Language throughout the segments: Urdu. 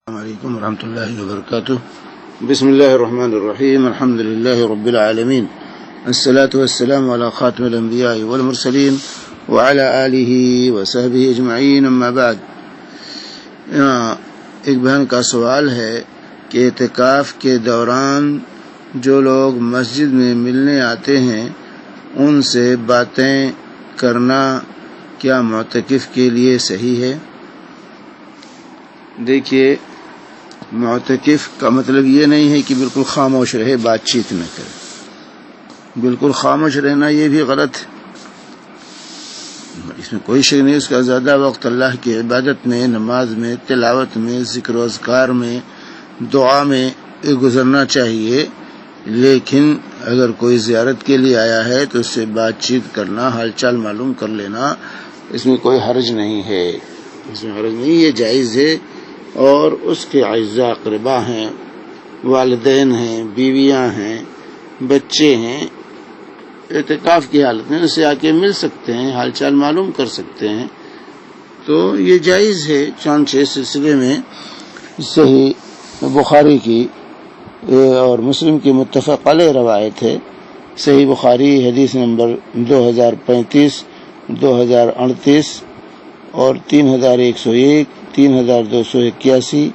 السلام علیکم ورحمۃ اللہ وبرکاتہ. بسم اللہ الرحمن الرحیم. الحمد للہ رب العالمین. الصلاة والسلام علی خاتم الانبیاء والمرسلین وعلی آلہ وصحبہ اجمعین. اما بعد. ایک بہن کا سوال ہے کہ اعتکاف کے دوران جو لوگ مسجد میں ملنے آتے ہیں ان سے باتیں کرنا کیا معتکف کے لیے صحیح ہے؟ دیکھیے، معتکف کا مطلب یہ نہیں ہے کہ بالکل خاموش رہے، بات چیت نہ کرے. بالکل خاموش رہنا یہ بھی غلط ہے، اس میں کوئی شک نہیں. اس کا زیادہ وقت اللہ کی عبادت میں، نماز میں، تلاوت میں، ذکر و اذکار میں، دعا میں گزرنا چاہیے. لیکن اگر کوئی زیارت کے لیے آیا ہے تو اس سے بات چیت کرنا، حال چال معلوم کر لینا، اس میں کوئی حرج نہیں ہے. اس میں حرج نہیں، یہ جائز ہے. اور اس کے اعزاء اقربا ہیں، والدین ہیں، بیویاں ہیں، بچے ہیں، اعتکاف کی حالت میں اسے آ کے مل سکتے ہیں، حال چال معلوم کر سکتے ہیں، تو یہ جائز ہے. چنانچہ سلسلے میں صحیح بخاری کی اور مسلم کی متفق علیہ روایت ہے. صحیح بخاری حدیث نمبر 2035، 2038 اور 3101، 3281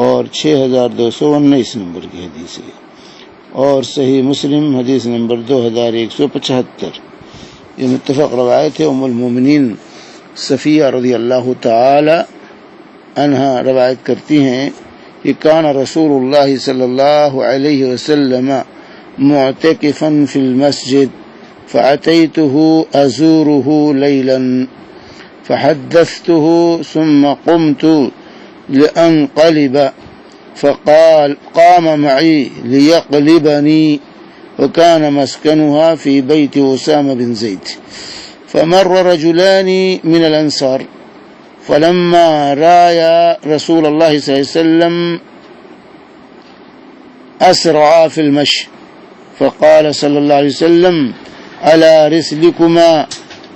اور 6219 نمبر کی حدیث ہے. اور صحیح مسلم حدیث نمبر 2175. یہ متفق روایت ہے. ام المومنین صفیہ رضی اللہ تعالی عنہا روایت کرتی ہیں کہ کان رسول اللہ صلی اللہ علیہ وسلم معتکفا فی المسجد فأتیته ازورہ لیلا فحدثته ثم قمت لأنقلب قام معي ليقلبني وكان مسكنها في بيت أسامة بن زيد. فمر رجلان من الأنصار فلما رأى رسول الله صلى الله عليه وسلم أسرع في المشي فقال صلى الله عليه وسلم على رسلكما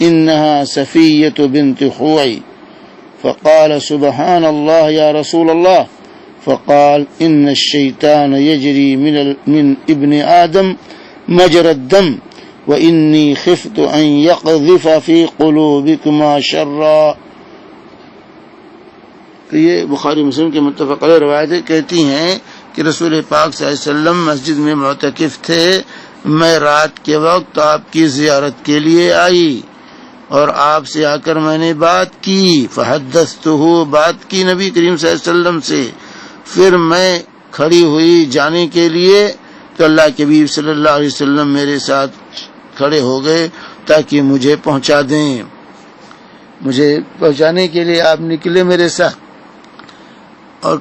إنها صفية بنت خوعي. فقال سبحان الله يا رسول الله. فقال إن الشيطان يجري من ابن آدم مجرى الدم وإني خفت أن يقذف في قلوبكما شرا. یہ بخاری مسلم کے متفق علیہ روایتیں کہتی ہیں کہ رسول پاک صلی اللہ علیہ وسلم مسجد میں معتکف تھے. میں رات کے وقت آپ کی زیارت کے لیے آئی اور آپ سے آ کر میں نے بات کی. فحدثتہ، بات کی نبی کریم صلی اللہ علیہ وسلم سے. پھر میں کھڑی ہوئی جانے کے لیے تو اللہ کے حبیب صلی اللہ علیہ وسلم میرے ساتھ کھڑے ہو گئے تاکہ مجھے پہنچا دیں. مجھے پہنچانے کے لیے آپ نکلے میرے ساتھ. اور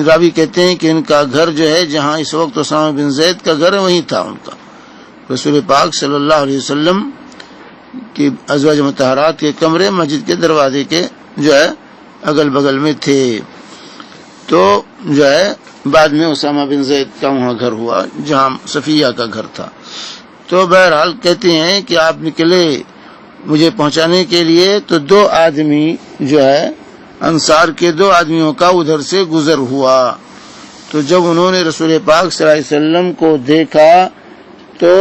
راوی کہتے ہیں کہ ان کا گھر جو ہے جہاں اس وقت اسامہ بن زید کا گھر ہے وہیں تھا ان کا. رسول پاک صلی اللہ علیہ وسلم کی ازواج مطہرات کے کمرے مسجد کے دروازے کے جو ہے اگل بغل میں تھے. تو جو ہے بعد میں اسامہ بن زید کا وہاں گھر ہوا جہاں صفیہ کا گھر تھا. تو بہرحال کہتے ہیں کہ آپ نکلے مجھے پہنچانے کے لیے تو دو آدمی جو ہے انصار کے دو آدمیوں کا ادھر سے گزر ہوا. تو جب انہوں نے رسول پاک صلی اللہ علیہ وسلم کو دیکھا تو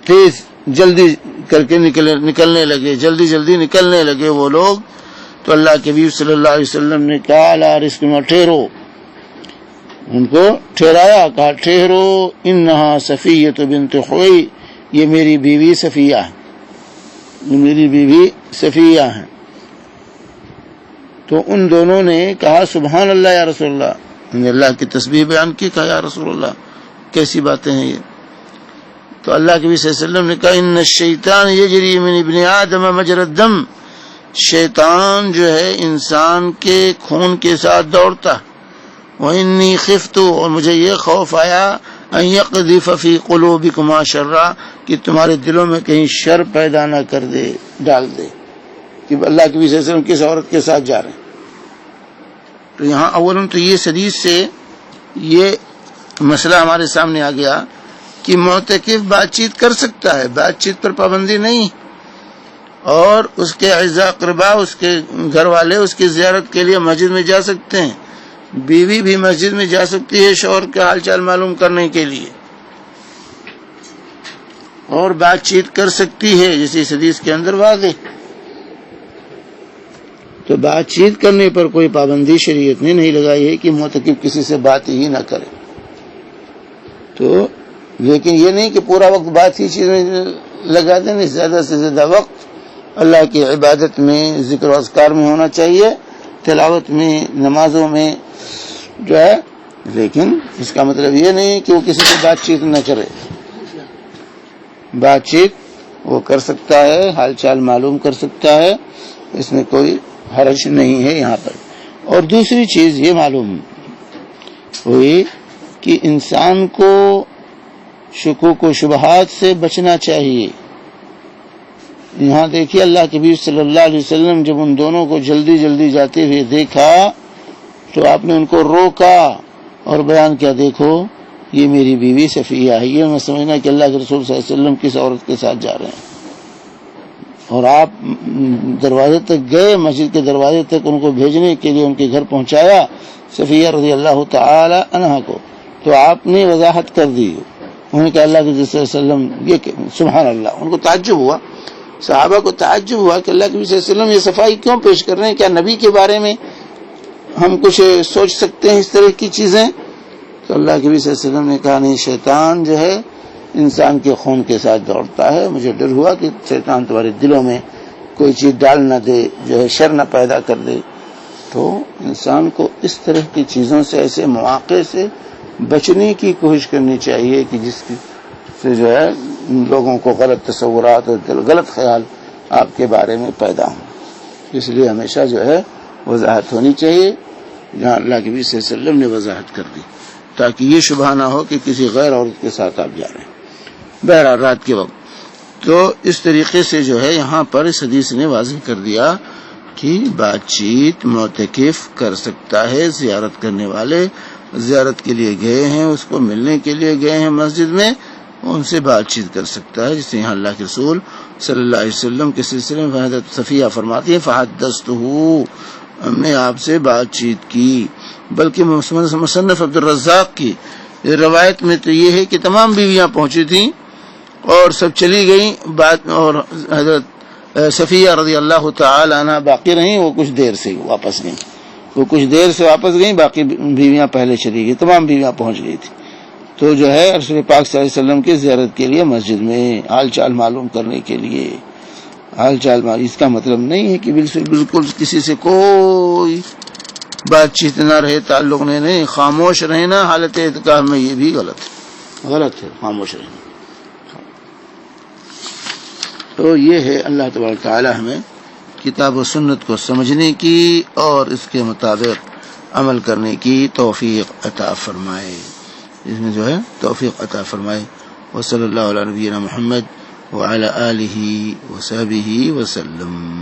تیز جلدی کر کے نکلنے لگے، جلدی نکلنے لگے وہ لوگ. تو اللہ کے حبیب صلی اللہ علیہ وسلم نے کہا لا رسکما، ٹھہرو. ان کو ٹھہرایا، کہا ٹھہرو، انہا صفیہ بنت خوئی، یہ میری بیوی صفیہ ہے، میری بیوی صفیہ ہے. تو ان دونوں نے کہا سبحان اللہ یا رسول اللہ، نے اللہ کی تسبیح بیان کی. کہا یا رسول اللہ کیسی باتیں ہیں یہ. تو اللہ کے نبی صلی اللہ علیہ وسلم نے کہا ان الشیطان یجری من ابن آدم مجرى الدم، شیطان جو ہے انسان کے خون کے ساتھ دوڑتا. وانی خفت، اور مجھے یہ خوف آیا ان یقذف فی قلوبکما شرا، کہ تمہارے دلوں میں کہیں شر پیدا نہ کر دے، ڈال دے کہ اللہ کے نبی صلی اللہ علیہ وسلم کس عورت کے ساتھ جا رہے ہیں. تو یہاں اولاً تو یہ حدیث سے یہ مسئلہ ہمارے سامنے آ گیا کہ معتکف بات چیت کر سکتا ہے، بات چیت پر پابندی نہیں. اور اس کے اعزاء اقربا، اس کے گھر والے اس کی زیارت کے لیے مسجد میں جا سکتے ہیں، بیوی بھی مسجد میں جا سکتی ہے شوہر کا حال چال معلوم کرنے کے لیے اور بات چیت کر سکتی ہے، جیسے اس حدیث کے اندر واضح۔ تو بات چیت کرنے پر کوئی پابندی شریعت نے نہیں لگائی ہے کہ معتکف کسی سے بات ہی نہ کرے۔ تو لیکن یہ نہیں کہ پورا وقت بات ہی چیز میں لگا دیں، زیادہ سے زیادہ وقت اللہ کی عبادت میں، ذکر و اذکار میں ہونا چاہیے، تلاوت میں، نمازوں میں جو ہے، لیکن اس کا مطلب یہ نہیں کہ وہ کسی سے بات چیت نہ کرے۔ بات چیت وہ کر سکتا ہے، حال چال معلوم کر سکتا ہے، اس میں کوئی حرج نہیں ہے یہاں پر۔ اور دوسری چیز یہ معلوم ہوئی کہ انسان کو شکوک و شبہات سے بچنا چاہیے۔ یہاں دیکھیے اللہ کے نبی صلی اللہ علیہ وسلم جب ان دونوں کو جلدی جلدی جاتے ہوئے دیکھا تو آپ نے ان کو روکا اور بیان کیا، دیکھو یہ میری بیوی صفیہ ہے، یہ میں سمجھنا کہ اللہ کے رسول صلی اللہ علیہ وسلم کس عورت کے ساتھ جا رہے ہیں۔ اور آپ دروازے تک گئے، مسجد کے دروازے تک ان کو بھیجنے کے لیے ان کے گھر پہنچایا صفیہ رضی اللہ تعالی عنہا کو، تو آپ نے وضاحت کر دی۔ انہوں نے کہا اللہ کے رسول صلی اللہ علیہ وسلم، یہ سبحان اللہ، ان کو تعجب ہوا، صحابہ کو تعجب ہوا کہ اللہ کے نبی صلی اللہ علیہ وسلم یہ صفائی کیوں پیش کر رہے ہیں؟ کیا نبی کے بارے میں ہم کچھ سوچ سکتے ہیں اس طرح کی چیزیں؟ تو اللہ کے نبی صلی اللہ علیہ وسلم نے کہا نہیں، شیطان جو ہے انسان کے خون کے ساتھ دوڑتا ہے، مجھے ڈر ہوا کہ شیطان تمہارے دلوں میں کوئی چیز ڈال نہ دے جو ہے شر نہ پیدا کر دے۔ تو انسان کو اس طرح کی چیزوں سے، ایسے مواقع سے بچنے کی کوشش کرنی چاہیے کہ جس سے جو ہے لوگوں کو غلط تصورات اور غلط خیال آپ کے بارے میں پیدا ہوں۔ اس لیے ہمیشہ جو ہے وضاحت ہونی چاہیے، جہاں اللہ کے نبی صلی اللہ علیہ وسلم نے وضاحت کر دی، تاکہ یہ شبہ نہ ہو کہ کسی غیر عورت کے ساتھ آپ جا رہے ہیں بہرحال رات کے وقت۔ تو اس طریقے سے جو ہے یہاں پر اس حدیث نے واضح کر دیا کہ بات چیت معتکف کر سکتا ہے۔ زیارت کرنے والے زیارت کے لیے گئے ہیں، اس کو ملنے کے لیے گئے ہیں مسجد میں، ان سے بات چیت کر سکتا ہے، جسے یہاں اللہ کے رسول صلی اللہ علیہ وسلم کے سلسلے میں حضرت صفیہ فرماتی ہے فحدثتہ، ہم نے آپ سے بات چیت کی۔ بلکہ مصنف عبدالرزاق کی روایت میں تو یہ ہے کہ تمام بیویاں پہنچی تھیں اور سب چلی گئیں، اور حضرت صفیہ رضی اللہ تعالی عنہ باقی رہیں، وہ کچھ دیر سے واپس گئیں، باقی بیویاں پہلے چلی گئی، تمام بیویاں پہنچ گئی تھی۔ تو جو ہے رسول پاک صلی اللہ علیہ وسلم کی زیارت کے لیے مسجد میں حال چال معلوم کرنے کے لیے، حال چال معلوم، اس کا مطلب نہیں ہے کہ بالکل کسی سے کوئی بات چیت نہ رہے، تعلق نہیں، خاموش رہنا حالت اعتکاف میں یہ بھی غلط ہے، خاموش رہنا۔ تو یہ ہے اللہ تبارک تعالی ہمیں کتاب و سنت کو سمجھنے کی اور اس کے مطابق عمل کرنے کی توفیق عطا فرمائے، اس میں جو ہے توفیق عطا فرمائے۔ وصلی اللہ علیہ نبینا محمد وعلی آلہ وصحبہ وسلم۔